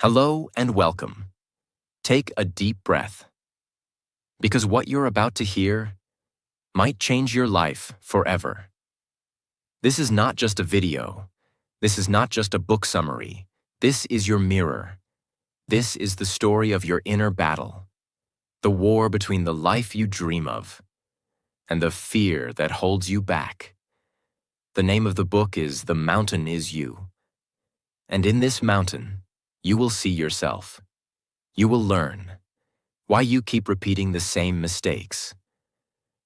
Hello and welcome. Take a deep breath, because what you're about to hear might change your life forever. This is not just a video. This is not just a book summary. This is your mirror. This is the story of your inner battle, the war between the life you dream of and the fear that holds you back. The name of the book is The Mountain Is You. And in this mountain, you will see yourself. You will learn why you keep repeating the same mistakes,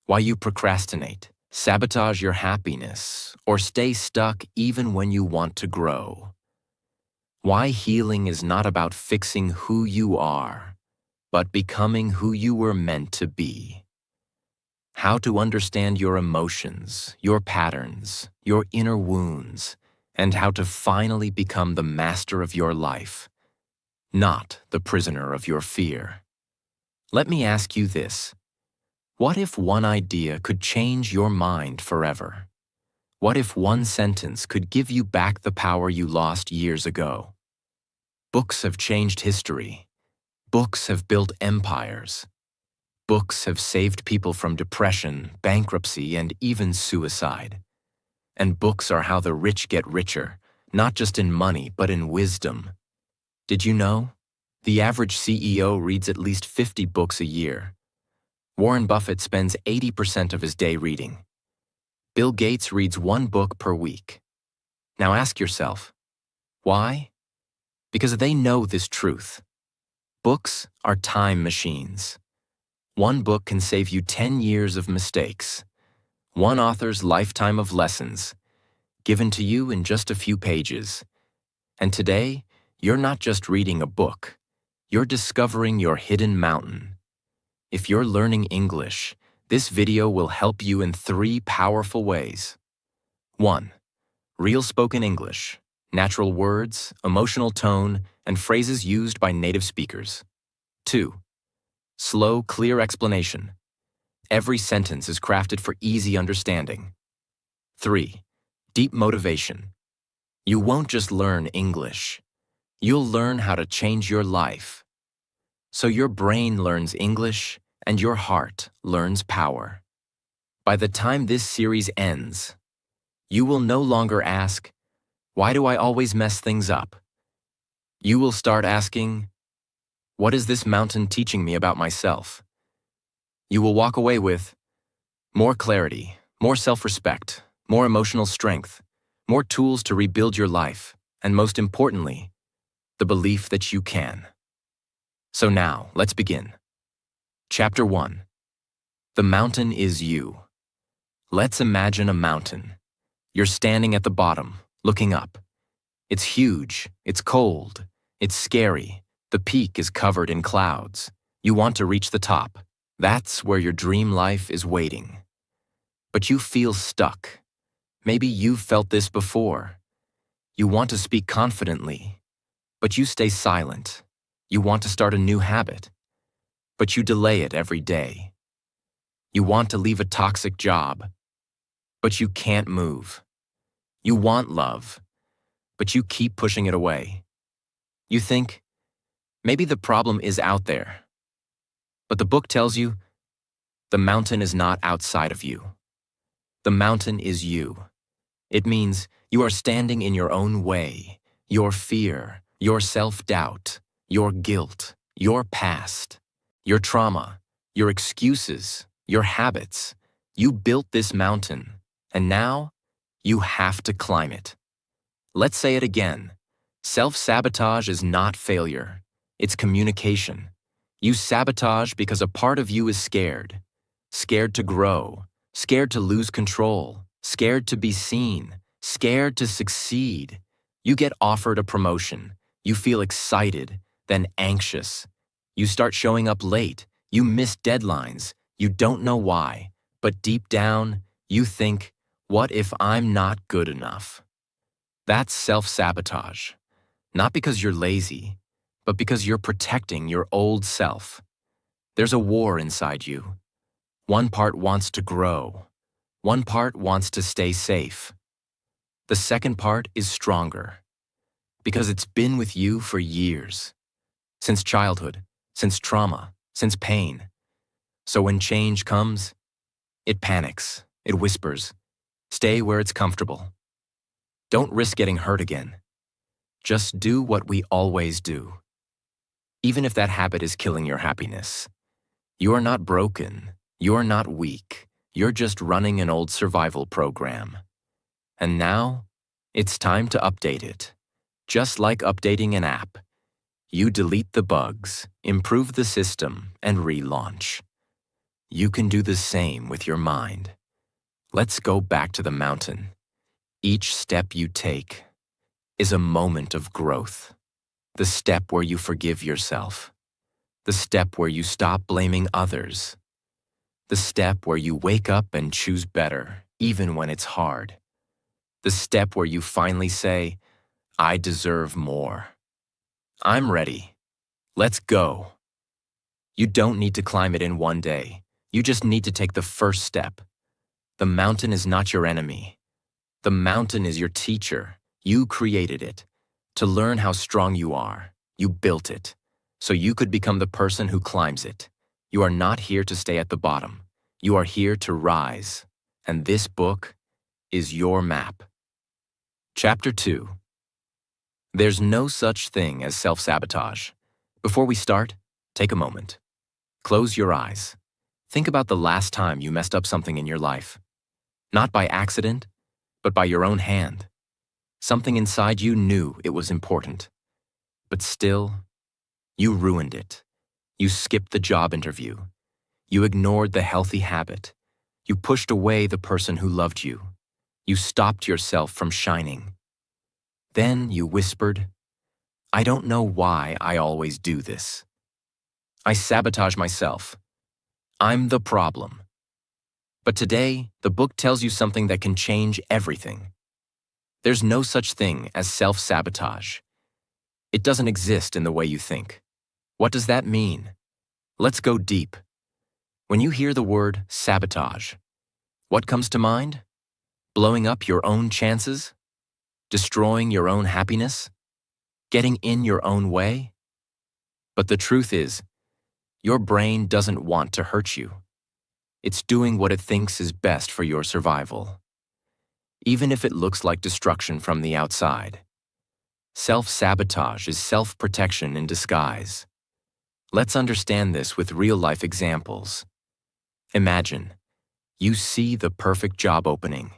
why you procrastinate, sabotage your happiness, or stay stuck even when you want to grow. Why healing is not about fixing who you are, but becoming who you were meant to be. How to understand your emotions, your patterns, your inner wounds, and how to finally become the master of your life, not the prisoner of your fear. Let me ask you this. What if one idea could change your mind forever? What if one sentence could give you back the power you lost years ago? Books have changed history. Books have built empires. Books have saved people from depression, bankruptcy, and even suicide. And books are how the rich get richer, not just in money, but in wisdom. Did you know? The average CEO reads at least 50 books a year. Warren Buffett spends 80% of his day reading. Bill Gates reads one book per week. Now ask yourself, why? Because they know this truth. Books are time machines. One book can save you 10 years of mistakes. One author's lifetime of lessons, given to you in just a few pages. And today, you're not just reading a book. You're discovering your hidden mountain. If you're learning English, this video will help you in 3 powerful ways. 1. Real spoken English, natural words, emotional tone, and phrases used by native speakers. 2. Slow, clear explanation. Every sentence is crafted for easy understanding. 3. Deep motivation. You won't just learn English. You'll learn how to change your life. So your brain learns English and your heart learns power. By the time this series ends, you will no longer ask, "Why do I always mess things up?" You will start asking, "What is this mountain teaching me about myself?" You will walk away with more clarity, more self-respect, more emotional strength, more tools to rebuild your life, and most importantly, the belief that you can. So now, let's begin. Chapter 1. The Mountain Is You. Let's imagine a mountain. You're standing at the bottom, looking up. It's huge, it's cold, it's scary. The peak is covered in clouds. You want to reach the top. That's where your dream life is waiting. But you feel stuck. Maybe you've felt this before. You want to speak confidently, but you stay silent. You want to start a new habit, but you delay it every day. You want to leave a toxic job, but you can't move. You want love, but you keep pushing it away. You think, maybe the problem is out there. But the book tells you, the mountain is not outside of you. The mountain is you. It means you are standing in your own way, your fear, your self-doubt, your guilt, your past, your trauma, your excuses, your habits. You built this mountain, and now you have to climb it. Let's say it again. Self-sabotage is not failure. It's communication. You sabotage because a part of you is scared. Scared to grow, scared to lose control, scared to be seen, scared to succeed. You get offered a promotion. You feel excited, then anxious. You start showing up late. You miss deadlines. You don't know why. But deep down, you think, what if I'm not good enough? That's self-sabotage. Not because you're lazy, but because you're protecting your old self. There's a war inside you. One part wants to grow. One part wants to stay safe. The second part is stronger. Because it's been with you for years. Since childhood, since trauma, since pain. So when change comes, it panics, it whispers, stay where it's comfortable. Don't risk getting hurt again. Just do what we always do. Even if that habit is killing your happiness. You're not broken, you're not weak, you're just running an old survival program. And now, it's time to update it. Just like updating an app. You delete the bugs, improve the system, and relaunch. You can do the same with your mind. Let's go back to the mountain. Each step you take is a moment of growth. The step where you forgive yourself. The step where you stop blaming others. The step where you wake up and choose better, even when it's hard. The step where you finally say, I deserve more. I'm ready. Let's go. You don't need to climb it in one day. You just need to take the first step. The mountain is not your enemy. The mountain is your teacher. You created it. To learn how strong you are, you built it. So you could become the person who climbs it. You are not here to stay at the bottom. You are here to rise. And this book is your map. Chapter 2. There's no such thing as self-sabotage. Before we start, take a moment. Close your eyes. Think about the last time you messed up something in your life. Not by accident, but by your own hand. Something inside you knew it was important. But still, you ruined it. You skipped the job interview. You ignored the healthy habit. You pushed away the person who loved you. You stopped yourself from shining. Then you whispered, I don't know why I always do this. I sabotage myself. I'm the problem. But today, the book tells you something that can change everything. There's no such thing as self-sabotage. It doesn't exist in the way you think. What does that mean? Let's go deep. When you hear the word sabotage, what comes to mind? Blowing up your own chances? Destroying your own happiness? Getting in your own way? But the truth is, your brain doesn't want to hurt you. It's doing what it thinks is best for your survival. Even if it looks like destruction from the outside. Self-sabotage is self-protection in disguise. Let's understand this with real-life examples. Imagine, you see the perfect job opening.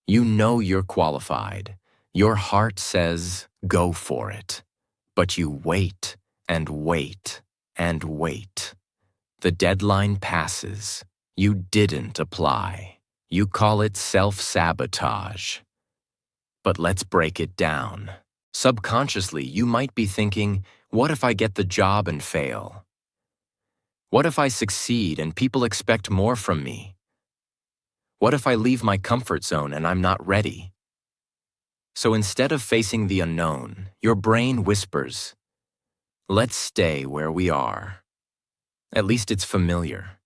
You know you're qualified. Your heart says, go for it. But you wait and wait and wait. The deadline passes. You didn't apply. You call it self-sabotage. But let's break it down. Subconsciously, you might be thinking, what if I get the job and fail? What if I succeed and people expect more from me? What if I leave my comfort zone and I'm not ready? So instead of facing the unknown, your brain whispers, let's stay where we are. At least it's familiar.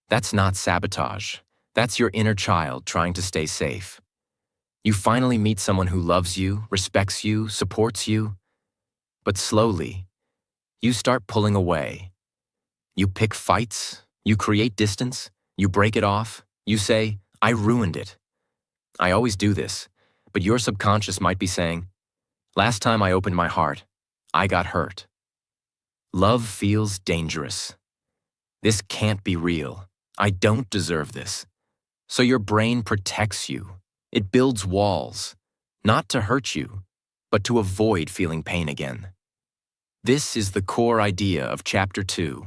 That's not sabotage. That's your inner child trying to stay safe. You finally meet someone who loves you, respects you, supports you. But slowly, you start pulling away. You pick fights, you create distance, you break it off, you say, I ruined it. I always do this, but your subconscious might be saying, last time I opened my heart, I got hurt. Love feels dangerous. This can't be real. I don't deserve this. So your brain protects you. It builds walls, not to hurt you, but to avoid feeling pain again. This is the core idea of Chapter 2.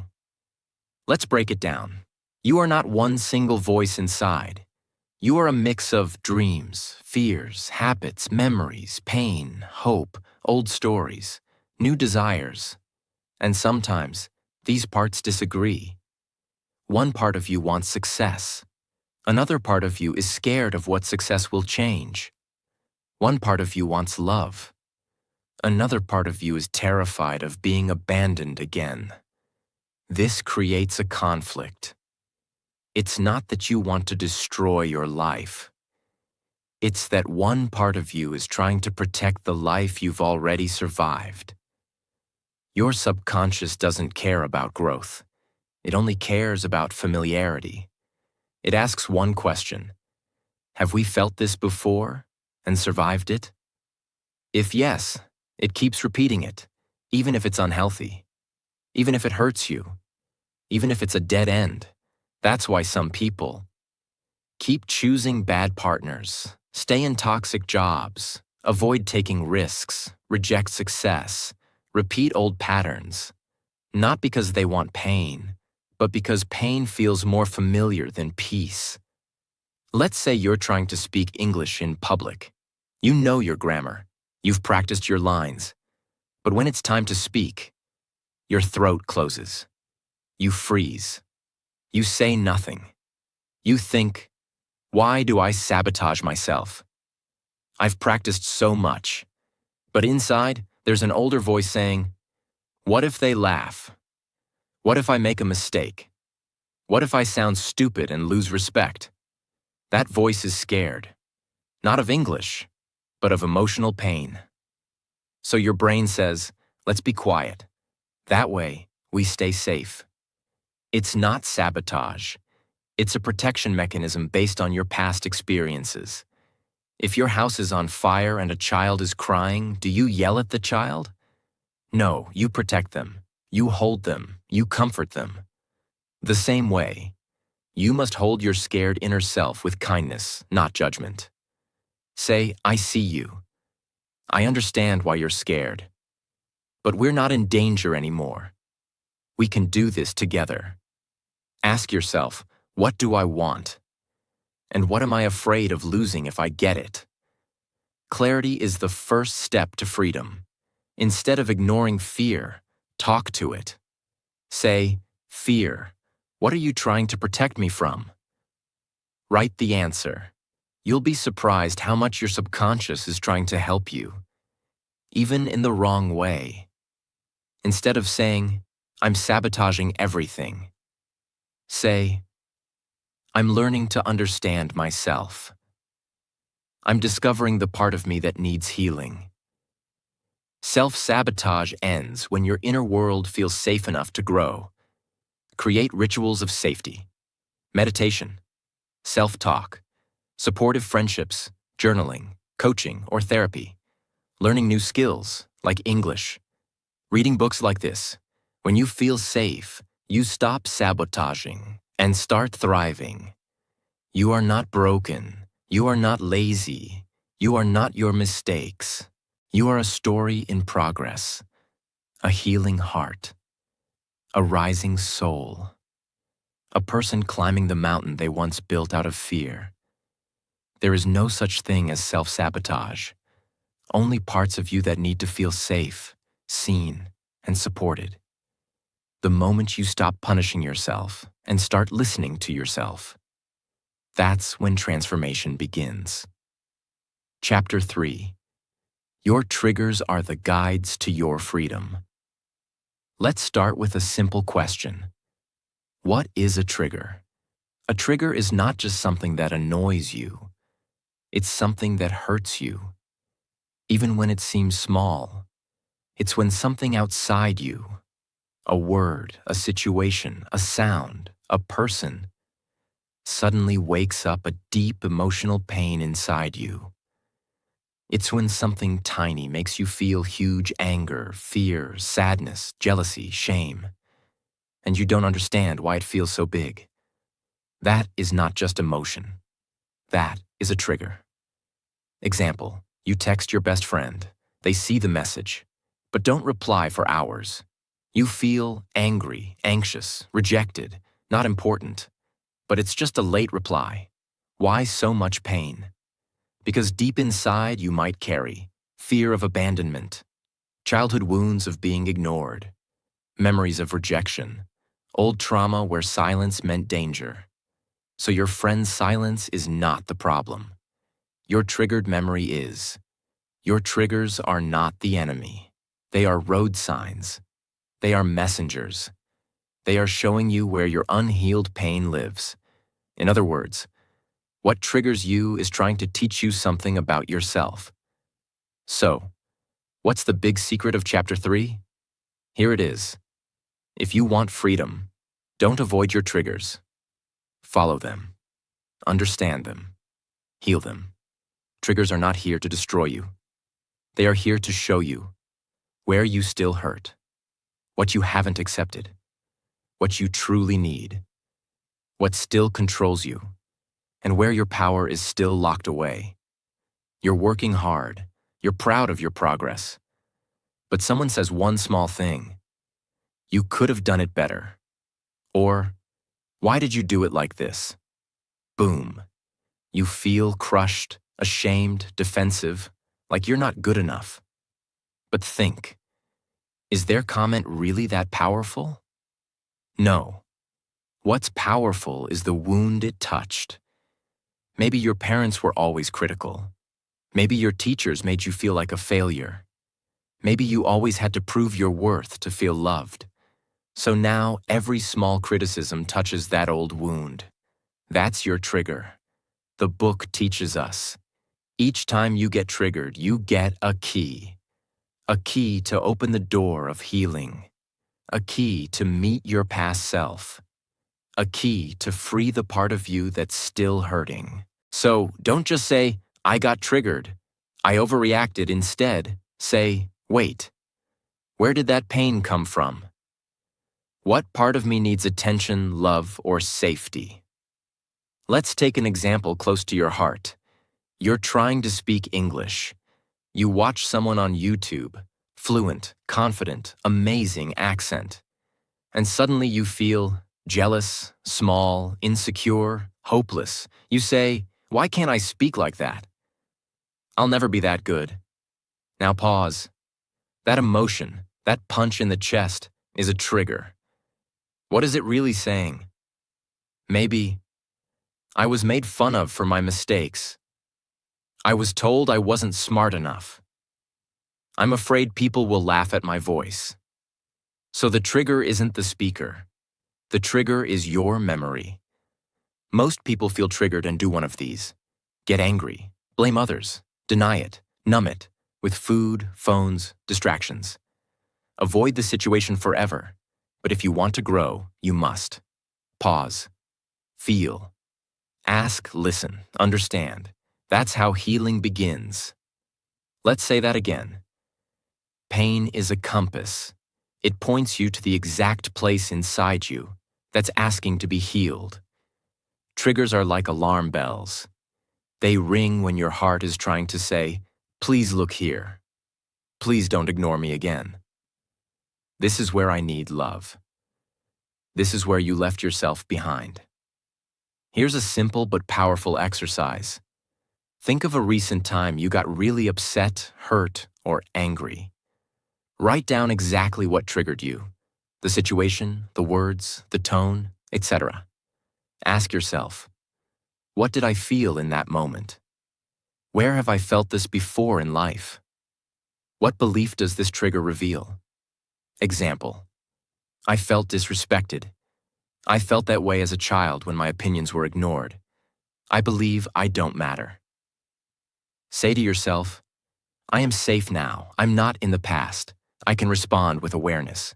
Let's break it down. You are not one single voice inside. You are a mix of dreams, fears, habits, memories, pain, hope, old stories, new desires. And sometimes, these parts disagree. One part of you wants success. Another part of you is scared of what success will change. One part of you wants love. Another part of you is terrified of being abandoned again. This creates a conflict. It's not that you want to destroy your life. It's that one part of you is trying to protect the life you've already survived. Your subconscious doesn't care about growth. It only cares about familiarity. It asks one question: have we felt this before and survived it? If yes, it keeps repeating it, even if it's unhealthy, even if it hurts you, even if it's a dead end. That's why some people keep choosing bad partners, stay in toxic jobs, avoid taking risks, reject success, repeat old patterns, not because they want pain, but because pain feels more familiar than peace. Let's say you're trying to speak English in public. You know your grammar. You've practiced your lines. But when it's time to speak, your throat closes. You freeze. You say nothing. You think, why do I sabotage myself? I've practiced so much. But inside, there's an older voice saying, what if they laugh? What if I make a mistake? What if I sound stupid and lose respect? That voice is scared, not of English, but of emotional pain. So your brain says, let's be quiet. That way, we stay safe. It's not sabotage. It's a protection mechanism based on your past experiences. If your house is on fire and a child is crying, do you yell at the child? No, you protect them. You hold them. You comfort them. The same way, you must hold your scared inner self with kindness, not judgment. Say, I see you. I understand why you're scared. But we're not in danger anymore. We can do this together. Ask yourself, what do I want? And what am I afraid of losing if I get it? Clarity is the first step to freedom. Instead of ignoring fear, talk to it. Say, fear, what are you trying to protect me from? Write the answer. You'll be surprised how much your subconscious is trying to help you, even in the wrong way. Instead of saying, I'm sabotaging everything, say, I'm learning to understand myself. I'm discovering the part of me that needs healing. Self-sabotage ends when your inner world feels safe enough to grow. Create rituals of safety. Meditation, self-talk, supportive friendships, journaling, coaching, or therapy. Learning new skills, like English. Reading books like this. When you feel safe, you stop sabotaging and start thriving. You are not broken. You are not lazy. You are not your mistakes. You are a story in progress, a healing heart, a rising soul, a person climbing the mountain they once built out of fear. There is no such thing as self-sabotage, only parts of you that need to feel safe, seen, and supported. The moment you stop punishing yourself and start listening to yourself, that's when transformation begins. Chapter 3. Your triggers are the guides to your freedom. Let's start with a simple question. What is a trigger? A trigger is not just something that annoys you. It's something that hurts you. Even when it seems small, it's when something outside you, a word, a situation, a sound, a person, suddenly wakes up a deep emotional pain inside you. It's when something tiny makes you feel huge anger, fear, sadness, jealousy, shame, and you don't understand why it feels so big. That is not just emotion. That is a trigger. Example, you text your best friend. They see the message, but don't reply for hours. You feel angry, anxious, rejected, not important, but it's just a late reply. Why so much pain? Because deep inside you might carry fear of abandonment, childhood wounds of being ignored, memories of rejection, old trauma where silence meant danger. So your friend's silence is not the problem. Your triggered memory is. Your triggers are not the enemy. They are road signs. They are messengers. They are showing you where your unhealed pain lives. In other words, What triggers you is trying to teach you something about yourself. So, what's the big secret of Chapter 3? Here it is. If you want freedom, don't avoid your triggers. Follow them. Understand them. Heal them. Triggers are not here to destroy you. They are here to show you where you still hurt, what you haven't accepted, what you truly need, what still controls you, and where your power is still locked away. You're working hard. You're proud of your progress. But someone says one small thing. You could have done it better. Or, why did you do it like this? Boom. You feel crushed, ashamed, defensive, like you're not good enough. But think, is their comment really that powerful? No. What's powerful is the wound it touched. Maybe your parents were always critical. Maybe your teachers made you feel like a failure. Maybe you always had to prove your worth to feel loved. So now every small criticism touches that old wound. That's your trigger. The book teaches us. Each time you get triggered, you get a key. A key to open the door of healing. A key to meet your past self. A key to free the part of you that's still hurting. So don't just say, I got triggered. I overreacted. Instead, say, wait, where did that pain come from? What part of me needs attention, love, or safety? Let's take an example close to your heart. You're trying to speak English. You watch someone on YouTube, fluent, confident, amazing accent. And suddenly you feel jealous, small, insecure, hopeless. You say, why can't I speak like that? I'll never be that good. Now pause. That emotion, that punch in the chest, is a trigger. What is it really saying? Maybe, I was made fun of for my mistakes. I was told I wasn't smart enough. I'm afraid people will laugh at my voice. So the trigger isn't the speaker. The trigger is your memory. Most people feel triggered and do one of these. Get angry, blame others, deny it, numb it, with food, phones, distractions. Avoid the situation forever, but if you want to grow, you must. Pause. Feel. Ask, listen, understand. That's how healing begins. Let's say that again. Pain is a compass. It points you to the exact place inside you that's asking to be healed. Triggers are like alarm bells. They ring when your heart is trying to say, please look here. Please don't ignore me again. This is where I need love. This is where you left yourself behind. Here's a simple but powerful exercise. Think of a recent time you got really upset, hurt, or angry. Write down exactly what triggered you, the situation, the words, the tone, etc. Ask yourself, what did I feel in that moment? Where have I felt this before in life? What belief does this trigger reveal? Example, I felt disrespected. I felt that way as a child when my opinions were ignored. I believe I don't matter. Say to yourself, I am safe now. I'm not in the past. I can respond with awareness.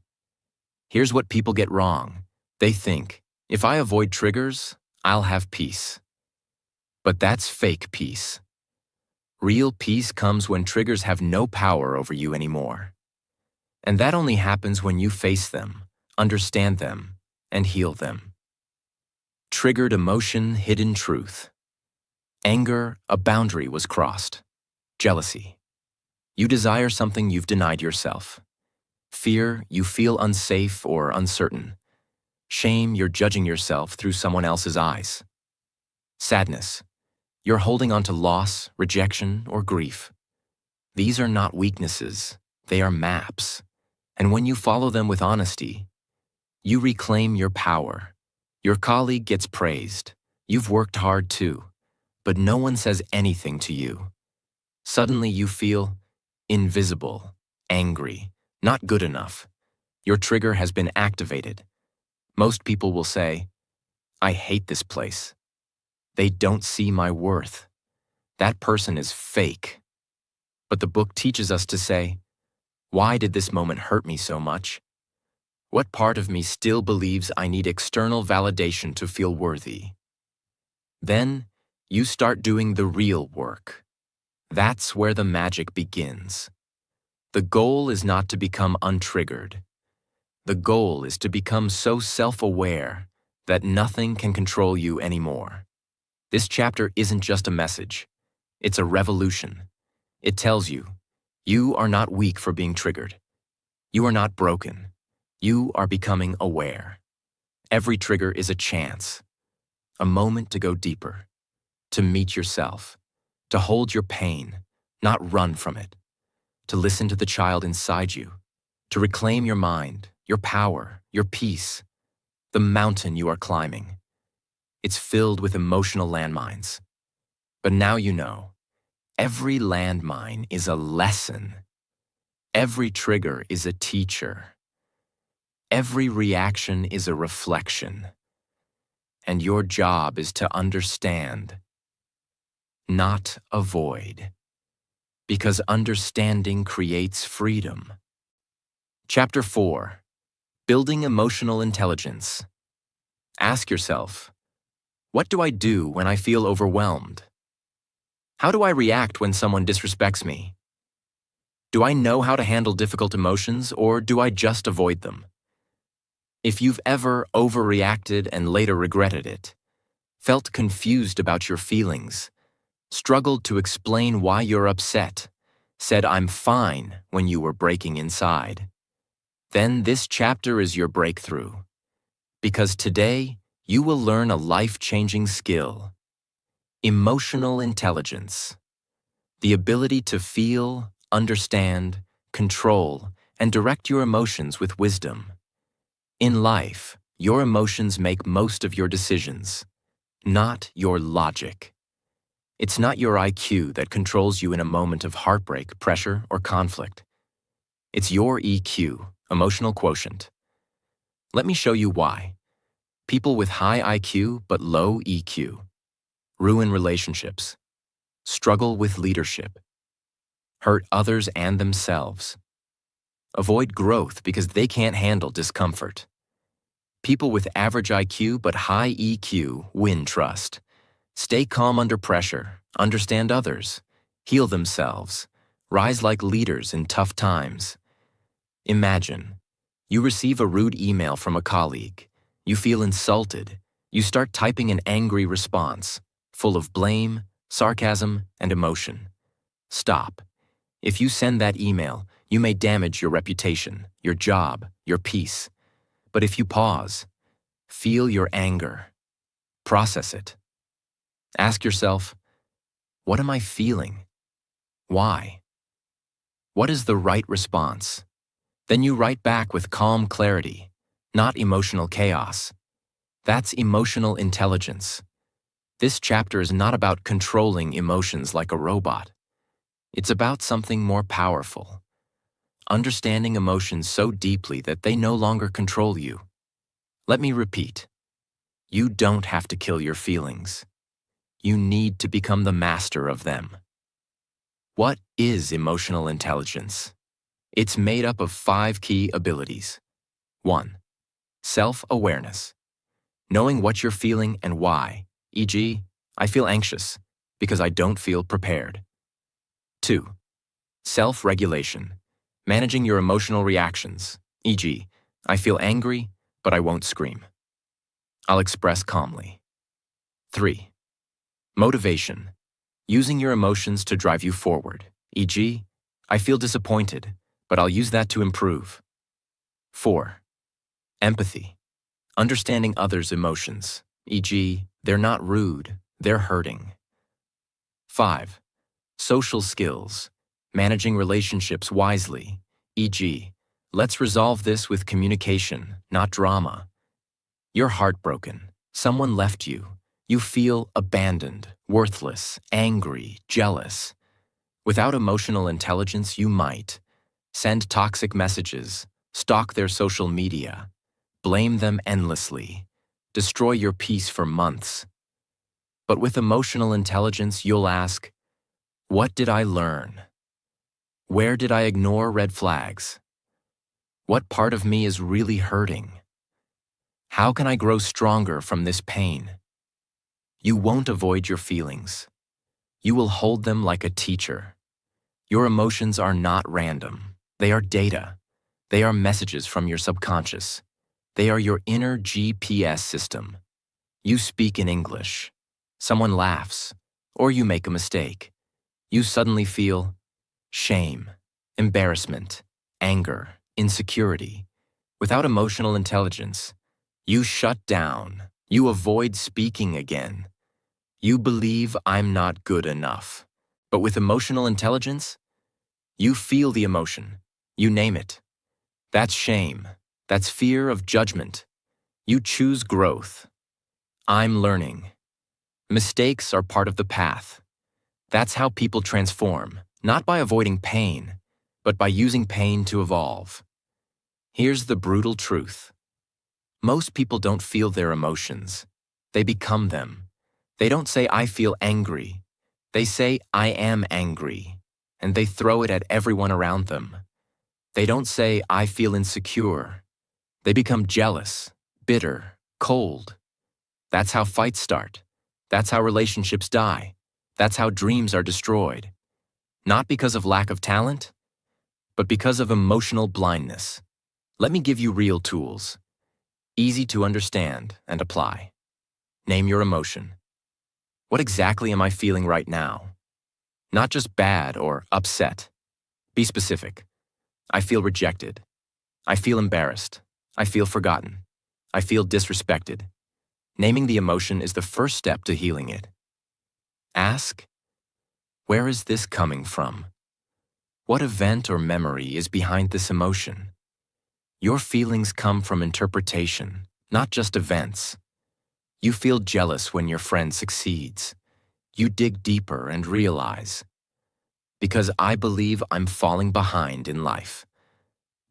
Here's what people get wrong. They think, if I avoid triggers, I'll have peace. But that's fake peace. Real peace comes when triggers have no power over you anymore. And that only happens when you face them, understand them, and heal them. Triggered emotion, hidden truth. Anger, a boundary was crossed. Jealousy. You desire something you've denied yourself. Fear, you feel unsafe or uncertain. Shame, you're judging yourself through someone else's eyes. Sadness, you're holding on to loss, rejection, or grief. These are not weaknesses, they are maps. And when you follow them with honesty, you reclaim your power. Your colleague gets praised. You've worked hard too, but no one says anything to you. Suddenly you feel invisible, angry, not good enough. Your trigger has been activated. Most people will say, I hate this place. They don't see my worth. That person is fake. But the book teaches us to say, why did this moment hurt me so much? What part of me still believes I need external validation to feel worthy? Then, you start doing the real work. That's where the magic begins. The goal is not to become untriggered. The goal is to become so self-aware that nothing can control you anymore. This chapter isn't just a message. It's a revolution. It tells you, you are not weak for being triggered. You are not broken. You are becoming aware. Every trigger is a chance, a moment to go deeper, to meet yourself, to hold your pain, not run from it, to listen to the child inside you, to reclaim your mind, your power, your peace, the mountain you are climbing. It's filled with emotional landmines. But now you know, every landmine is a lesson. Every trigger is a teacher. Every reaction is a reflection. And your job is to understand, not avoid, because understanding creates freedom. Chapter 4. Building Emotional Intelligence. Ask yourself, what do I do when I feel overwhelmed? How do I react when someone disrespects me? Do I know how to handle difficult emotions, or do I just avoid them? If you've ever overreacted and later regretted it, felt confused about your feelings, struggled to explain why you're upset, said I'm fine when you were breaking inside, then this chapter is your breakthrough. Because today, you will learn a life-changing skill: emotional intelligence. The ability to feel, understand, control, and direct your emotions with wisdom. In life, your emotions make most of your decisions, not your logic. It's not your IQ that controls you in a moment of heartbreak, pressure, or conflict. It's your EQ, emotional quotient. Let me show you why. People with high IQ but low EQ ruin relationships, struggle with leadership, hurt others and themselves, avoid growth because they can't handle discomfort. People with average IQ but high EQ win trust, stay calm under pressure, understand others, heal themselves, rise like leaders in tough times. Imagine, you receive a rude email from a colleague. You feel insulted. You start typing an angry response, full of blame, sarcasm, and emotion. Stop. If you send that email, you may damage your reputation, your job, your peace. But if you pause, feel your anger, process it. Ask yourself, what am I feeling? Why? What is the right response? Then you write back with calm clarity, not emotional chaos. That's emotional intelligence. This chapter is not about controlling emotions like a robot. It's about something more powerful. Understanding emotions so deeply that they no longer control you. Let me repeat. You don't have to kill your feelings. You need to become the master of them. What is emotional intelligence? It's made up of 5 key abilities. 1. Self-awareness. Knowing what you're feeling and why, e.g., I feel anxious because I don't feel prepared. 2. Self-regulation. Managing your emotional reactions, e.g., I feel angry, but I won't scream. I'll express calmly. 3. Motivation. Using your emotions to drive you forward, e.g., I feel disappointed, but I'll use that to improve. 4. Empathy. Understanding others' emotions, e.g., they're not rude, they're hurting. 5. Social skills. Managing relationships wisely, e.g., let's resolve this with communication, not drama. You're heartbroken. Someone left you. You feel abandoned, worthless, angry, jealous. Without emotional intelligence, you might send toxic messages, stalk their social media, blame them endlessly, destroy your peace for months. But with emotional intelligence, you'll ask, what did I learn? Where did I ignore red flags? What part of me is really hurting? How can I grow stronger from this pain? You won't avoid your feelings. You will hold them like a teacher. Your emotions are not random. They are data. They are messages from your subconscious. They are your inner GPS system. You speak in English. Someone laughs, or you make a mistake. You suddenly feel shame, embarrassment, anger, insecurity. Without emotional intelligence, you shut down. You avoid speaking again. You believe I'm not good enough. But with emotional intelligence, you feel the emotion. You name it. That's shame. That's fear of judgment. You choose growth. I'm learning. Mistakes are part of the path. That's how people transform, not by avoiding pain, but by using pain to evolve. Here's the brutal truth. Most people don't feel their emotions. They become them. They don't say, I feel angry. They say, I am angry, and they throw it at everyone around them. They don't say, I feel insecure. They become jealous, bitter, cold. That's how fights start. That's how relationships die. That's how dreams are destroyed. Not because of lack of talent, but because of emotional blindness. Let me give you real tools. Easy to understand and apply. Name your emotion. What exactly am I feeling right now? Not just bad or upset. Be specific. I feel rejected. I feel embarrassed. I feel forgotten. I feel disrespected. Naming the emotion is the first step to healing it. Ask, where is this coming from? What event or memory is behind this emotion? Your feelings come from interpretation, not just events. You feel jealous when your friend succeeds. You dig deeper and realize, because I believe I'm falling behind in life.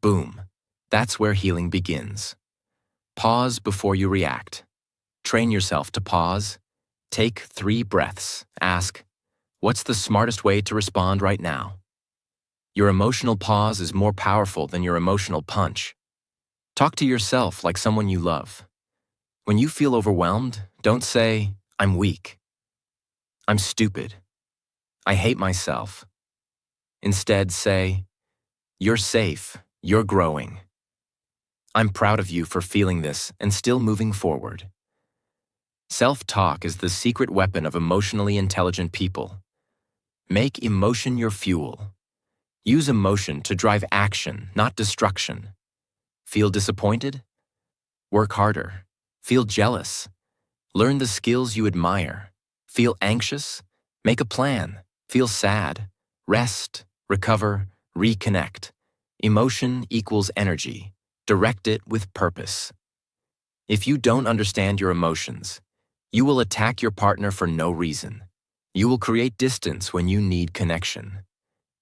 Boom. That's where healing begins. Pause before you react. Train yourself to pause. Take 3 breaths. Ask, what's the smartest way to respond right now? Your emotional pause is more powerful than your emotional punch. Talk to yourself like someone you love. When you feel overwhelmed, don't say, I'm weak. I'm stupid. I hate myself. Instead, say, you're safe. You're growing. I'm proud of you for feeling this and still moving forward. Self-talk is the secret weapon of emotionally intelligent people. Make emotion your fuel. Use emotion to drive action, not destruction. Feel disappointed? Work harder. Feel jealous? Learn the skills you admire. Feel anxious? Make a plan. Feel sad? Rest, recover, reconnect. Emotion equals energy. Direct it with purpose. If you don't understand your emotions, you will attack your partner for no reason. You will create distance when you need connection.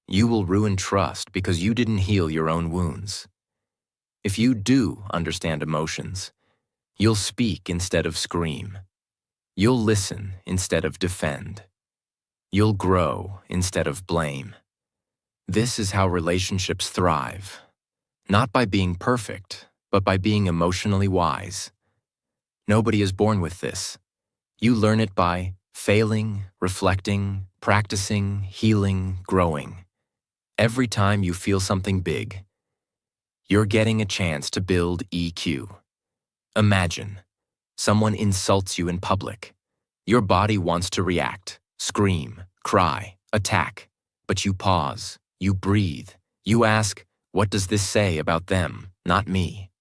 You will ruin trust because you didn't heal your own wounds. If you do understand emotions, you'll speak instead of scream. You'll listen instead of defend. You'll grow instead of blame. This is how relationships thrive. Not by being perfect, but by being emotionally wise. Nobody is born with this. You learn it by failing, reflecting, practicing, healing, growing. Every time you feel something big, you're getting a chance to build EQ. Imagine, someone insults you in public. Your body wants to react, scream, cry, attack. But you pause, you breathe, you ask, what does this say about them, not me?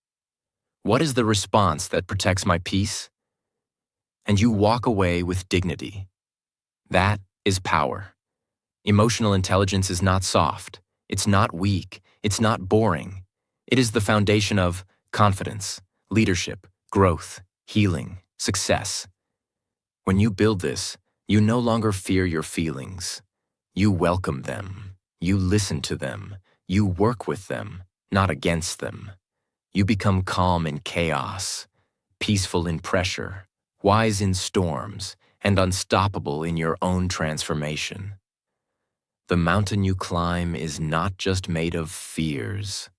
What is the response that protects my peace? And you walk away with dignity. That is power. Emotional intelligence is not soft. It's not weak. It's not boring. It is the foundation of confidence, leadership, growth, healing, success. When you build this, you no longer fear your feelings. You welcome them. You listen to them. You work with them, not against them. You become calm in chaos, peaceful in pressure, wise in storms, and unstoppable in your own transformation. The mountain you climb is not just made of fears.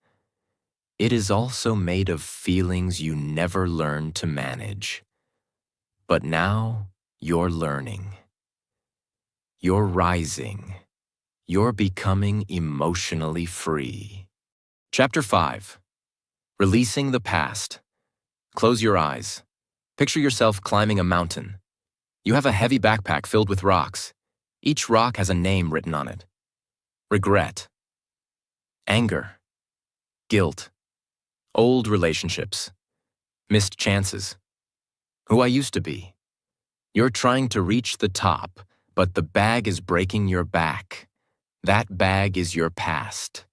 It is also made of feelings you never learned to manage. But now you're learning. You're rising. You're becoming emotionally free. Chapter 5. Releasing the past. Close your eyes. Picture yourself climbing a mountain. You have a heavy backpack filled with rocks. Each rock has a name written on it. Regret. Anger. Guilt. Old relationships. Missed chances. Who I used to be. You're trying to reach the top, but the bag is breaking your back. That bag is your past,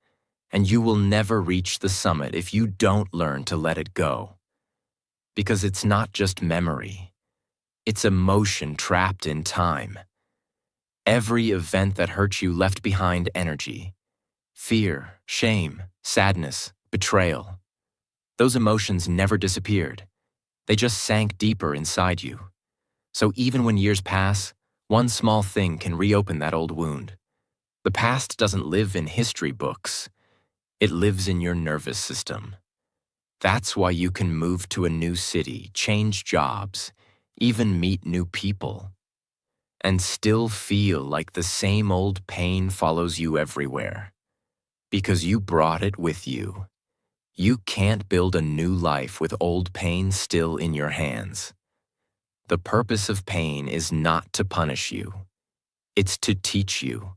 and you will never reach the summit if you don't learn to let it go. Because it's not just memory. It's emotion trapped in time. Every event that hurt you left behind energy. Fear, shame, sadness, betrayal. Those emotions never disappeared. They just sank deeper inside you. So even when years pass, one small thing can reopen that old wound. The past doesn't live in history books. It lives in your nervous system. That's why you can move to a new city, change jobs, even meet new people, and still feel like the same old pain follows you everywhere. Because you brought it with you. You can't build a new life with old pain still in your hands. The purpose of pain is not to punish you. It's to teach you.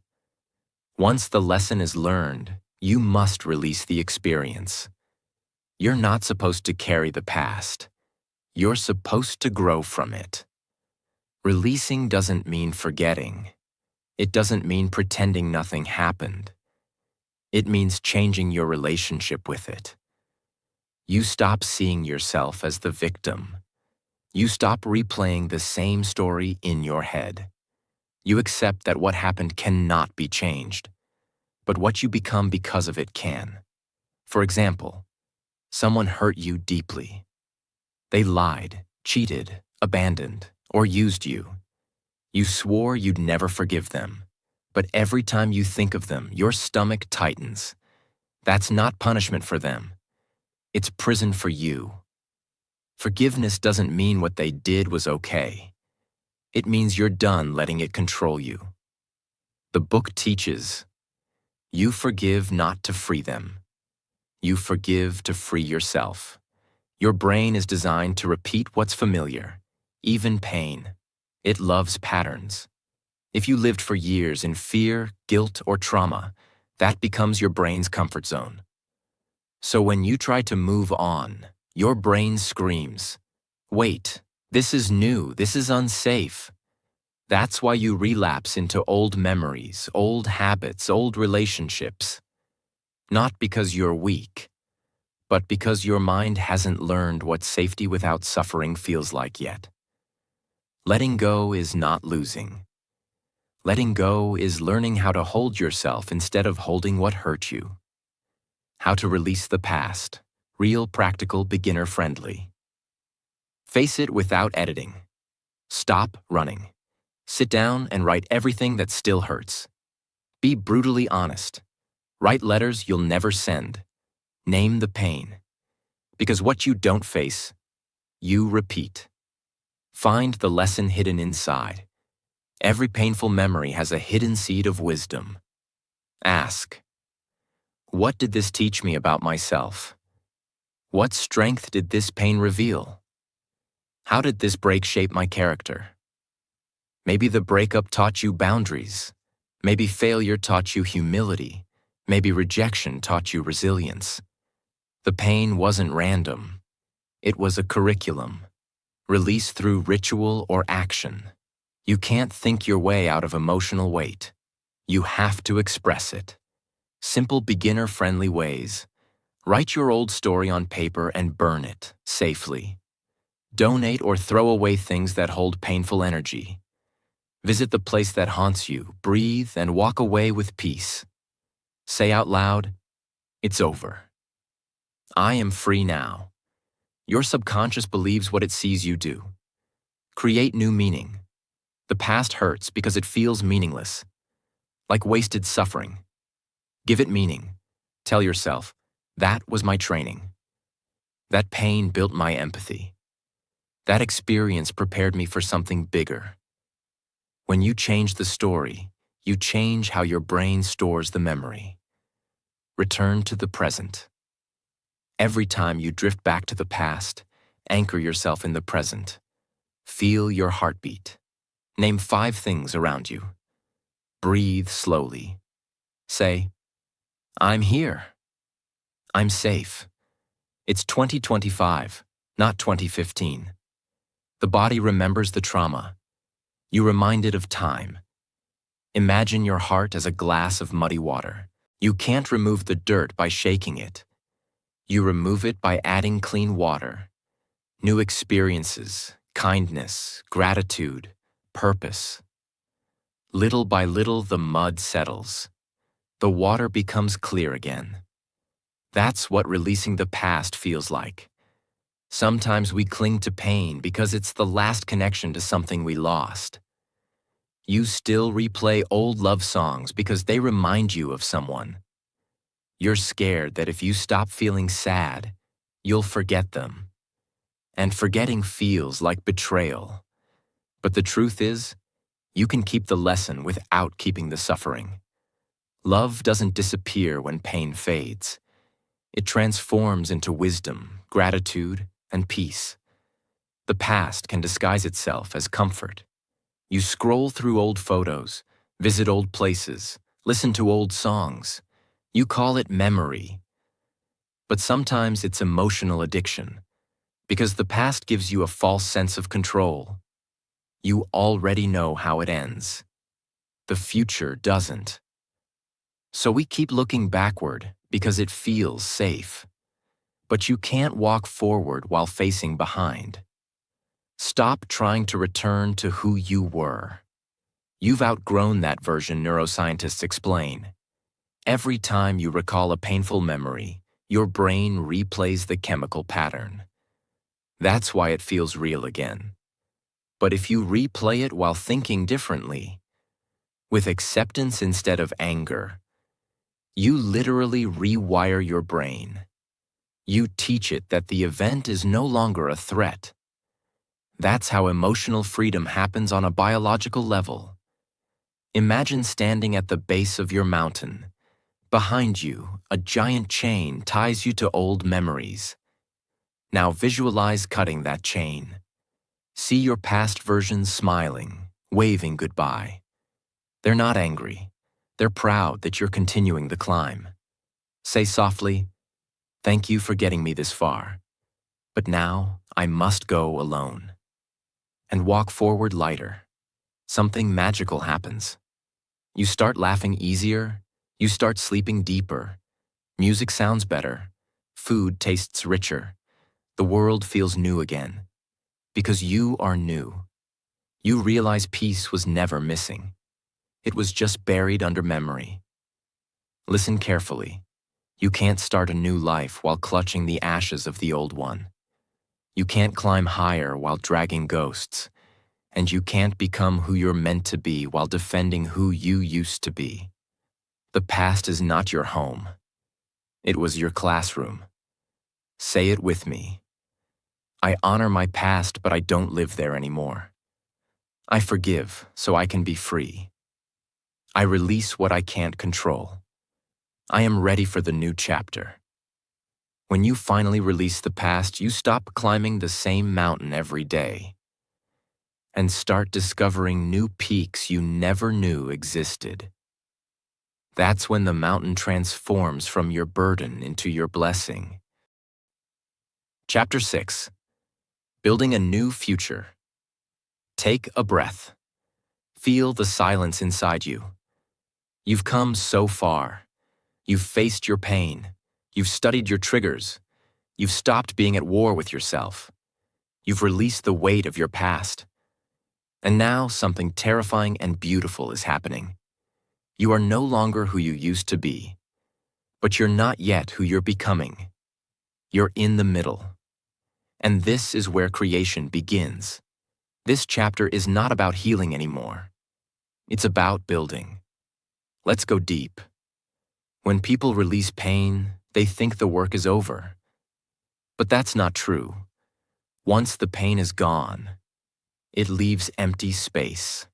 Once the lesson is learned, you must release the experience. You're not supposed to carry the past. You're supposed to grow from it. Releasing doesn't mean forgetting. It doesn't mean pretending nothing happened. It means changing your relationship with it. You stop seeing yourself as the victim. You stop replaying the same story in your head. You accept that what happened cannot be changed, but what you become because of it can. For example, someone hurt you deeply. They lied, cheated, abandoned, or used you. You swore you'd never forgive them, but every time you think of them, your stomach tightens. That's not punishment for them. It's prison for you. Forgiveness doesn't mean what they did was okay. It means you're done letting it control you. The book teaches, you forgive not to free them. You forgive to free yourself. Your brain is designed to repeat what's familiar, even pain. It loves patterns. If you lived for years in fear, guilt, or trauma, that becomes your brain's comfort zone. So when you try to move on, your brain screams, "Wait, this is new, this is unsafe." That's why you relapse into old memories, old habits, old relationships. Not because you're weak, but because your mind hasn't learned what safety without suffering feels like yet. Letting go is not losing. Letting go is learning how to hold yourself instead of holding what hurt you. How to release the past, real, practical, beginner-friendly. Face it without editing. Stop running. Sit down and write everything that still hurts. Be brutally honest. Write letters you'll never send. Name the pain. Because what you don't face, you repeat. Find the lesson hidden inside. Every painful memory has a hidden seed of wisdom. Ask, what did this teach me about myself? What strength did this pain reveal? How did this break shape my character? Maybe the breakup taught you boundaries. Maybe failure taught you humility. Maybe rejection taught you resilience. The pain wasn't random. It was a curriculum. Released through ritual or action. You can't think your way out of emotional weight. You have to express it. Simple beginner-friendly ways. Write your old story on paper and burn it safely. Donate or throw away things that hold painful energy. Visit the place that haunts you, breathe, and walk away with peace. Say out loud, "It's over. I am free now." Your subconscious believes what it sees you do. Create new meaning. The past hurts because it feels meaningless, like wasted suffering. Give it meaning. Tell yourself, that was my training. That pain built my empathy. That experience prepared me for something bigger. When you change the story, you change how your brain stores the memory. Return to the present. Every time you drift back to the past, anchor yourself in the present. Feel your heartbeat. Name 5 things around you. Breathe slowly. Say, I'm here. I'm safe. It's 2025, not 2015. The body remembers the trauma. You remind it of time. Imagine your heart as a glass of muddy water. You can't remove the dirt by shaking it. You remove it by adding clean water. New experiences, kindness, gratitude, purpose. Little by little, the mud settles. The water becomes clear again. That's what releasing the past feels like. Sometimes we cling to pain because it's the last connection to something we lost. You still replay old love songs because they remind you of someone. You're scared that if you stop feeling sad, you'll forget them. And forgetting feels like betrayal. But the truth is, you can keep the lesson without keeping the suffering. Love doesn't disappear when pain fades. It transforms into wisdom, gratitude, and peace. The past can disguise itself as comfort. You scroll through old photos, visit old places, listen to old songs. You call it memory. But sometimes it's emotional addiction, because the past gives you a false sense of control. You already know how it ends. The future doesn't. So we keep looking backward because it feels safe. But you can't walk forward while facing behind. Stop trying to return to who you were. You've outgrown that version, neuroscientists explain. Every time you recall a painful memory, your brain replays the chemical pattern. That's why it feels real again. But if you replay it while thinking differently, with acceptance instead of anger, you literally rewire your brain. You teach it that the event is no longer a threat. That's how emotional freedom happens on a biological level. Imagine standing at the base of your mountain. Behind you, a giant chain ties you to old memories. Now visualize cutting that chain. See your past versions smiling, waving goodbye. They're not angry. They're proud that you're continuing the climb. Say softly, "Thank you for getting me this far. But now I must go alone." And walk forward lighter. Something magical happens. You start laughing easier. You start sleeping deeper. Music sounds better. Food tastes richer. The world feels new again. Because you are new. You realize peace was never missing. It was just buried under memory. Listen carefully. You can't start a new life while clutching the ashes of the old one. You can't climb higher while dragging ghosts. And you can't become who you're meant to be while defending who you used to be. The past is not your home. It was your classroom. Say it with me. I honor my past, but I don't live there anymore. I forgive so I can be free. I release what I can't control. I am ready for the new chapter. When you finally release the past, you stop climbing the same mountain every day and start discovering new peaks you never knew existed. That's when the mountain transforms from your burden into your blessing. Chapter 6. Building a New Future. Take a breath. Feel the silence inside you. You've come so far. You've faced your pain. You've studied your triggers. You've stopped being at war with yourself. You've released the weight of your past. And now something terrifying and beautiful is happening. You are no longer who you used to be, but you're not yet who you're becoming. You're in the middle. And this is where creation begins. This chapter is not about healing anymore. It's about building. Let's go deep. When people release pain, they think the work is over. But that's not true. Once the pain is gone, it leaves empty space.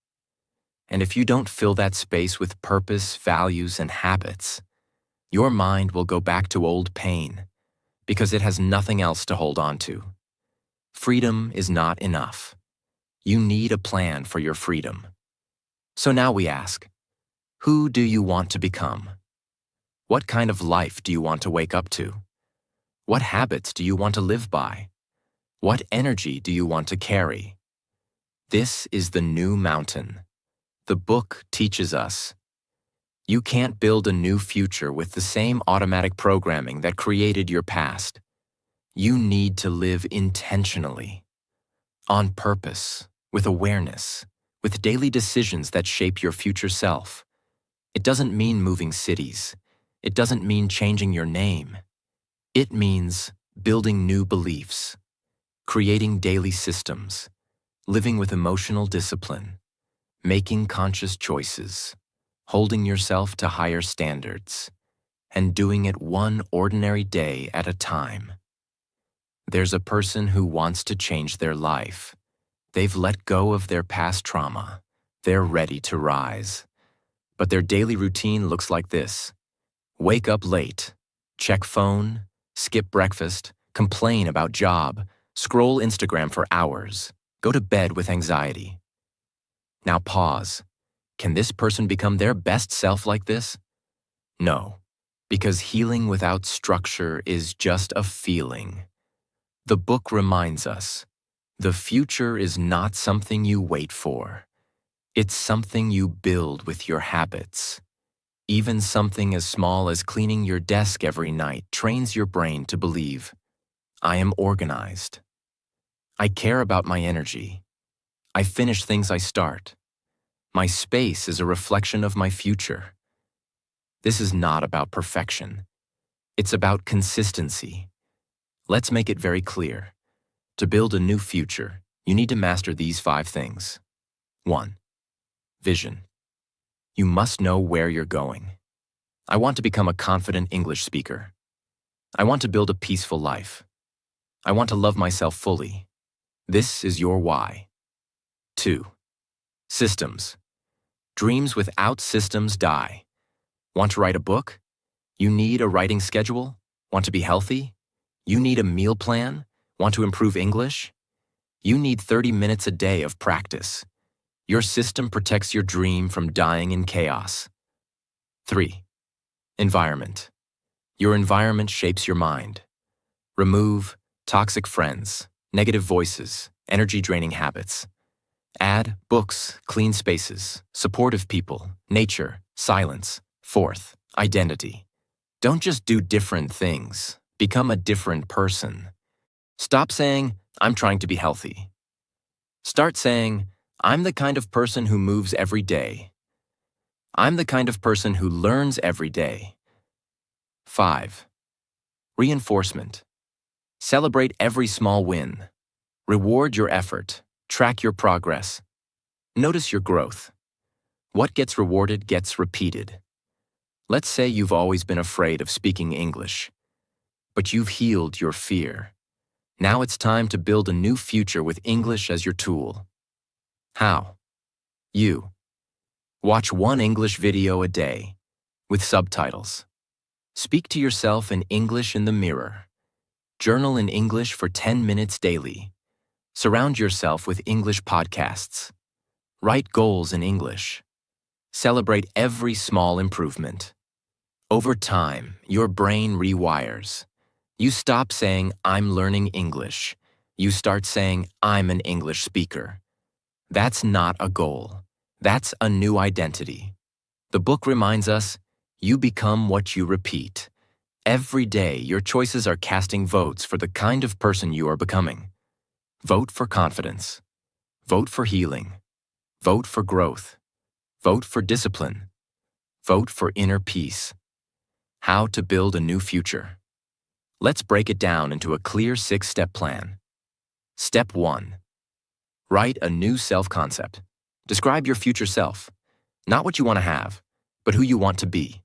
And if you don't fill that space with purpose, values, and habits, your mind will go back to old pain because it has nothing else to hold on to. Freedom is not enough. You need a plan for your freedom. So now we ask, who do you want to become? What kind of life do you want to wake up to? What habits do you want to live by? What energy do you want to carry? This is the new mountain. The book teaches us. You can't build a new future with the same automatic programming that created your past. You need to live intentionally, on purpose, with awareness, with daily decisions that shape your future self. It doesn't mean moving cities. It doesn't mean changing your name. It means building new beliefs, creating daily systems, living with emotional discipline, making conscious choices, holding yourself to higher standards, and doing it one ordinary day at a time. There's a person who wants to change their life. They've let go of their past trauma. They're ready to rise. But their daily routine looks like this. Wake up late, check phone, skip breakfast, complain about job, scroll Instagram for hours, go to bed with anxiety. Now pause. Can this person become their best self like this? No, because healing without structure is just a feeling. The book reminds us, the future is not something you wait for. It's something you build with your habits. Even something as small as cleaning your desk every night trains your brain to believe, I am organized. I care about my energy. I finish things I start. My space is a reflection of my future. This is not about perfection. It's about consistency. Let's make it very clear. To build a new future, you need to master these 5 things. 1. Vision. You must know where you're going. I want to become a confident English speaker. I want to build a peaceful life. I want to love myself fully. This is your why. 2. Systems. Dreams without systems die. Want to write a book? You need a writing schedule? Want to be healthy? You need a meal plan? Want to improve English? You need 30 minutes a day of practice. Your system protects your dream from dying in chaos. 3. Environment. Your environment shapes your mind. Remove toxic friends, negative voices, energy-draining habits. Add books, clean spaces, supportive people, nature, silence. 4th, identity. Don't just do different things. Become a different person. Stop saying, I'm trying to be healthy. Start saying, I'm the kind of person who moves every day. I'm the kind of person who learns every day. 5. Reinforcement. Celebrate every small win. Reward your effort. Track your progress. Notice your growth. What gets rewarded gets repeated. Let's say you've always been afraid of speaking English, but you've healed your fear. Now it's time to build a new future with English as your tool. How? You. Watch 1 English video a day, with subtitles. Speak to yourself in English in the mirror. Journal in English for 10 minutes daily. Surround yourself with English podcasts. Write goals in English. Celebrate every small improvement. Over time, your brain rewires. You stop saying, I'm learning English. You start saying, I'm an English speaker. That's not a goal. That's a new identity. The book reminds us, you become what you repeat. Every day, your choices are casting votes for the kind of person you are becoming. Vote for confidence. Vote for healing. Vote for growth. Vote for discipline. Vote for inner peace. How to build a new future. Let's break it down into a clear 6-step plan. Step 1. Write a new self-concept. Describe your future self. Not what you want to have, but who you want to be.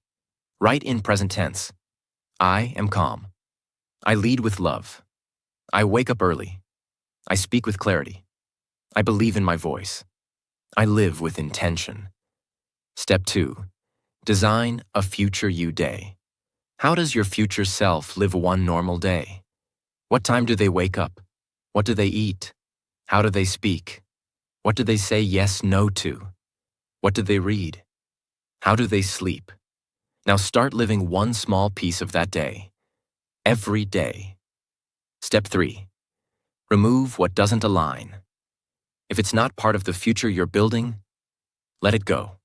Write in present tense. I am calm. I lead with love. I wake up early. I speak with clarity. I believe in my voice. I live with intention. Step 2. Design a future you day. How does your future self live one normal day? What time do they wake up? What do they eat? How do they speak? What do they say yes, no to? What do they read? How do they sleep? Now start living one small piece of that day. Every day. Step 3. Remove what doesn't align. If it's not part of the future you're building, let it go.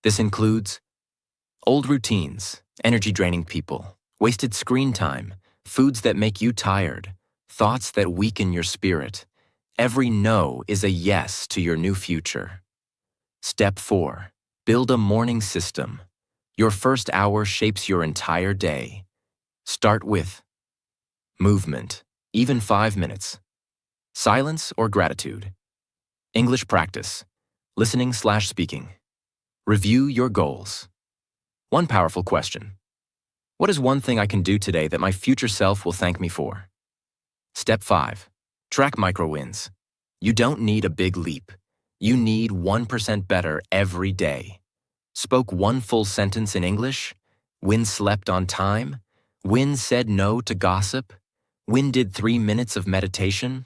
This includes old routines, energy-draining people, wasted screen time, foods that make you tired, thoughts that weaken your spirit. Every no is a yes to your new future. Step 4. Build a morning system. Your first hour shapes your entire day. Start with movement, even 5 minutes. Silence or gratitude. English practice, listening/speaking. Review your goals. One powerful question. What is one thing I can do today that my future self will thank me for? Step 5. Track micro-wins. You don't need a big leap. You need 1% better every day. Spoke one full sentence in English? When slept on time? When said no to gossip? When did 3 minutes of meditation?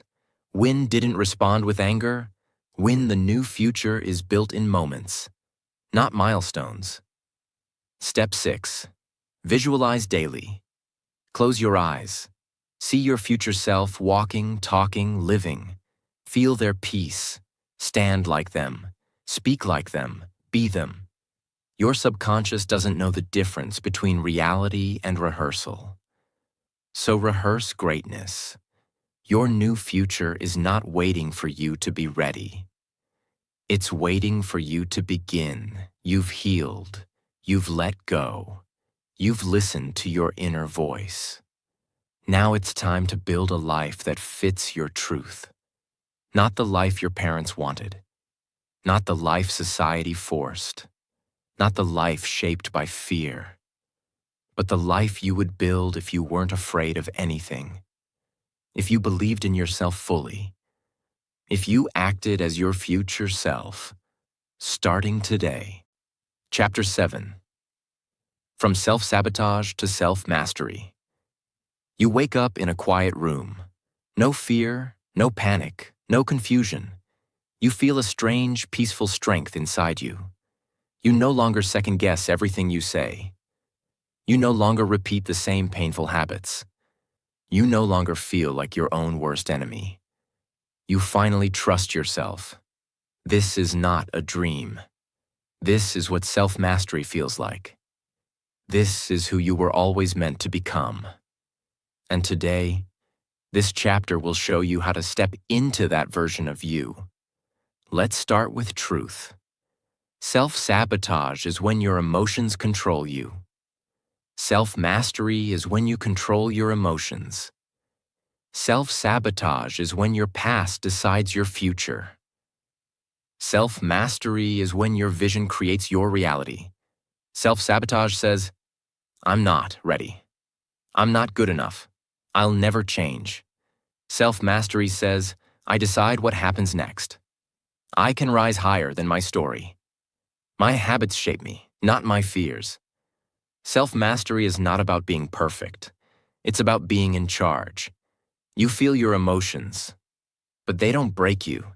When didn't respond with anger? When the new future is built in moments, not milestones. Step 6. Visualize daily. Close your eyes. See your future self walking, talking, living. Feel their peace. Stand like them. Speak like them. Be them. Your subconscious doesn't know the difference between reality and rehearsal. So rehearse greatness. Your new future is not waiting for you to be ready. It's waiting for you to begin. You've healed. You've let go. You've listened to your inner voice. Now it's time to build a life that fits your truth. Not the life your parents wanted. Not the life society forced. Not the life shaped by fear. But the life you would build if you weren't afraid of anything. If you believed in yourself fully. If you acted as your future self, starting today. Chapter 7. From self-sabotage to self-mastery. You wake up in a quiet room. No fear, no panic, no confusion. You feel a strange, peaceful strength inside you. You no longer second-guess everything you say. You no longer repeat the same painful habits. You no longer feel like your own worst enemy. You finally trust yourself. This is not a dream. This is what self-mastery feels like. This is who you were always meant to become. And today, this chapter will show you how to step into that version of you. Let's start with truth. Self-sabotage is when your emotions control you. Self-mastery is when you control your emotions. Self-sabotage is when your past decides your future. Self-mastery is when your vision creates your reality. Self-sabotage says, I'm not ready. I'm not good enough. I'll never change. Self-mastery says, I decide what happens next. I can rise higher than my story. My habits shape me, not my fears. Self-mastery is not about being perfect. It's about being in charge. You feel your emotions, but they don't break you.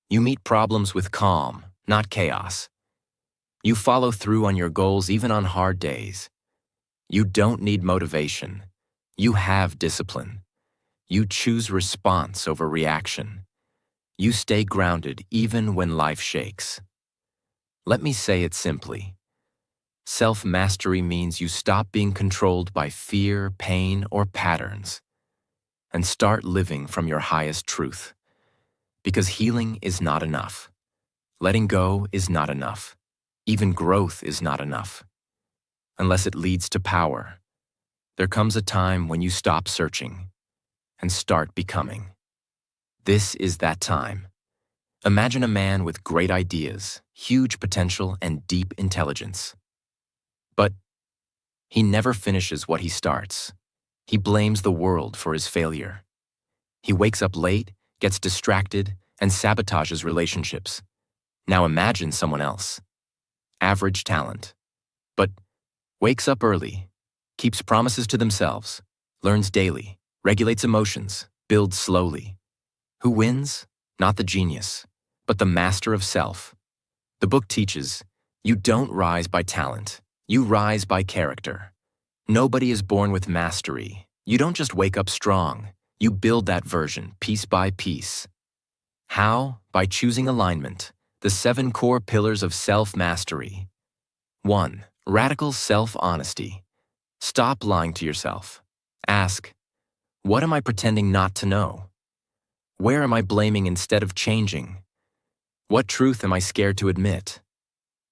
You meet problems with calm, not chaos. You follow through on your goals even on hard days. You don't need motivation. You have discipline. You choose response over reaction. You stay grounded even when life shakes. Let me say it simply. Self-mastery means you stop being controlled by fear, pain, or patterns, and start living from your highest truth. Because healing is not enough. Letting go is not enough. Even growth is not enough. Unless it leads to power. There comes a time when you stop searching and start becoming. This is that time. Imagine a man with great ideas, huge potential, and deep intelligence. But he never finishes what he starts. He blames the world for his failure. He wakes up late, gets distracted, and sabotages relationships. Now imagine someone else. Average talent. But wakes up early, keeps promises to themselves, learns daily, regulates emotions, builds slowly. Who wins? Not the genius, but the master of self. The book teaches, you don't rise by talent, you rise by character. Nobody is born with mastery. You don't just wake up strong, you build that version piece by piece. How? By choosing alignment, the 7 core pillars of self-mastery. 1. Radical self-honesty. Stop lying to yourself. Ask, what am I pretending not to know? Where am I blaming instead of changing? What truth am I scared to admit?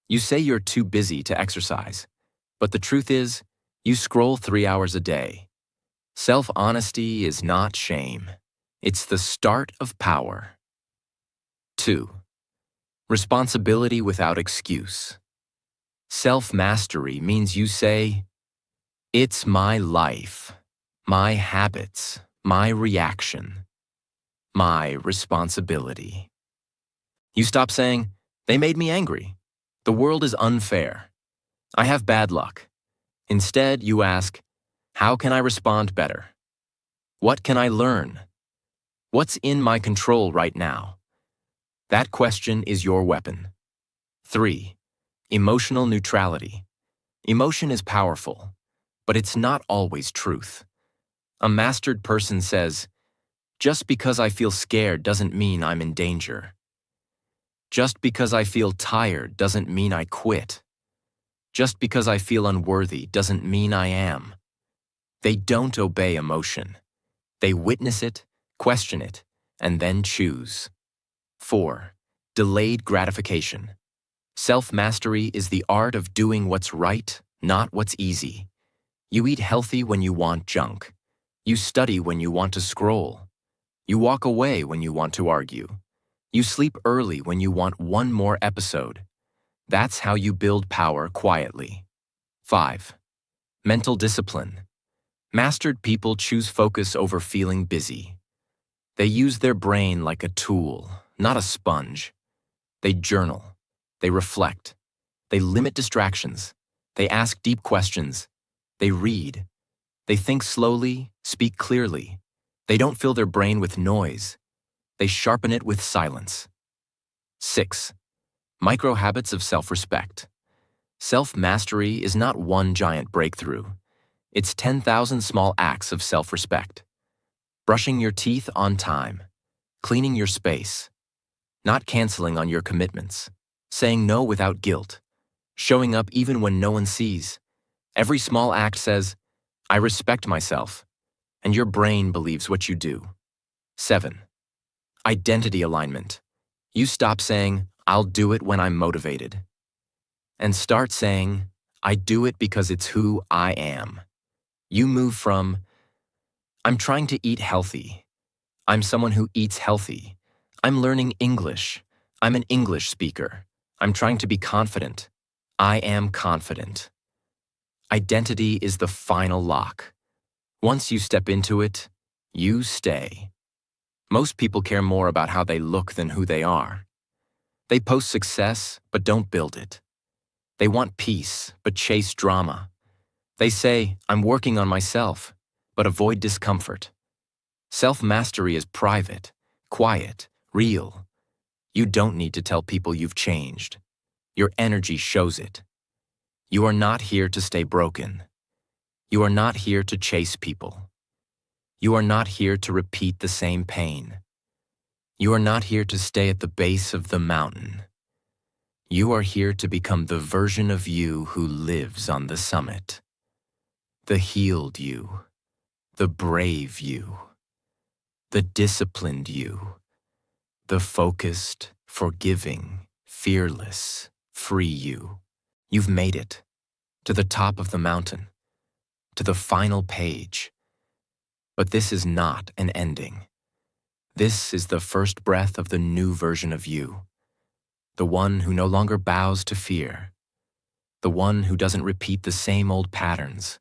You say you're too busy to exercise, but the truth is, you scroll 3 hours a day. Self-honesty is not shame. It's the start of power. 2. Responsibility without excuse. Self-mastery means you say, it's my life, my habits, my reaction, my responsibility. You stop saying, they made me angry. The world is unfair. I have bad luck. Instead, you ask, how can I respond better? What can I learn? What's in my control right now? That question is your weapon. 3. Emotional neutrality. Emotion is powerful, but it's not always truth. A mastered person says, just because I feel scared doesn't mean I'm in danger. Just because I feel tired doesn't mean I quit. Just because I feel unworthy doesn't mean I am. They don't obey emotion. They witness it, question it, and then choose. 4. Delayed gratification. Self-mastery is the art of doing what's right, not what's easy. You eat healthy when you want junk. You study when you want to scroll. You walk away when you want to argue. You sleep early when you want one more episode. That's how you build power quietly. 5. Mental discipline. Mastered people choose focus over feeling busy. They use their brain like a tool, not a sponge. They journal. They reflect. They limit distractions. They ask deep questions. They read. They think slowly, speak clearly. They don't fill their brain with noise. They sharpen it with silence. 6. Micro habits of self-respect. Self-mastery is not one giant breakthrough. It's 10,000 small acts of self-respect. Brushing your teeth on time. Cleaning your space. Not canceling on your commitments. Saying no without guilt. Showing up even when no one sees. Every small act says, I respect myself, and your brain believes what you do. 7. Identity alignment. You stop saying, I'll do it when I'm motivated, and start saying, I do it because it's who I am. You move from, I'm trying to eat healthy. I'm someone who eats healthy. I'm learning English. I'm an English speaker. I'm trying to be confident. I am confident. Identity is the final lock. Once you step into it, you stay. Most people care more about how they look than who they are. They post success, but don't build it. They want peace, but chase drama. They say, I'm working on myself, but avoid discomfort. Self-mastery is private, quiet, real. You don't need to tell people you've changed. Your energy shows it. You are not here to stay broken. You are not here to chase people. You are not here to repeat the same pain. You are not here to stay at the base of the mountain. You are here to become the version of you who lives on the summit. The healed you, the brave you, the disciplined you, the focused, forgiving, fearless, free you. You've made it to the top of the mountain, to the final page. But this is not an ending. This is the first breath of the new version of you, the one who no longer bows to fear, the one who doesn't repeat the same old patterns,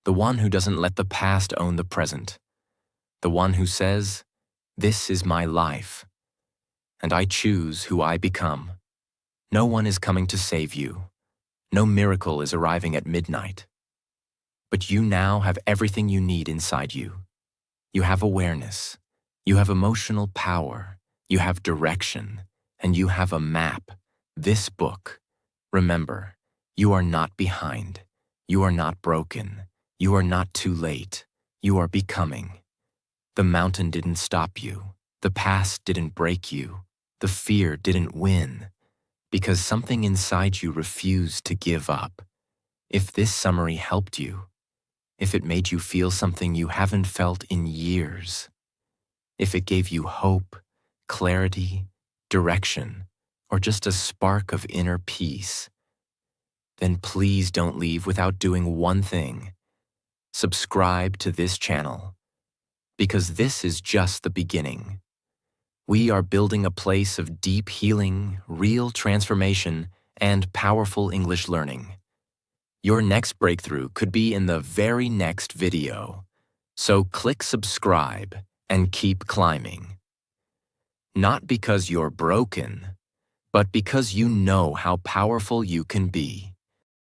the one who doesn't let the past own the present, the one who says, "This is my life, and I choose who I become." No one is coming to save you. No miracle is arriving at midnight. But you now have everything you need inside you. You have awareness, you have emotional power, you have direction, and you have a map, this book. Remember, you are not behind. You are not broken. You are not too late. You are becoming. The mountain didn't stop you. The past didn't break you. The fear didn't win. Because something inside you refused to give up. If this summary helped you, if it made you feel something you haven't felt in years, if it gave you hope, clarity, direction, or just a spark of inner peace, then please don't leave without doing one thing. Subscribe to this channel, because this is just the beginning. We are building a place of deep healing, real transformation, and powerful English learning. Your next breakthrough could be in the very next video. So click subscribe and keep climbing. Not because you're broken, but because you know how powerful you can be.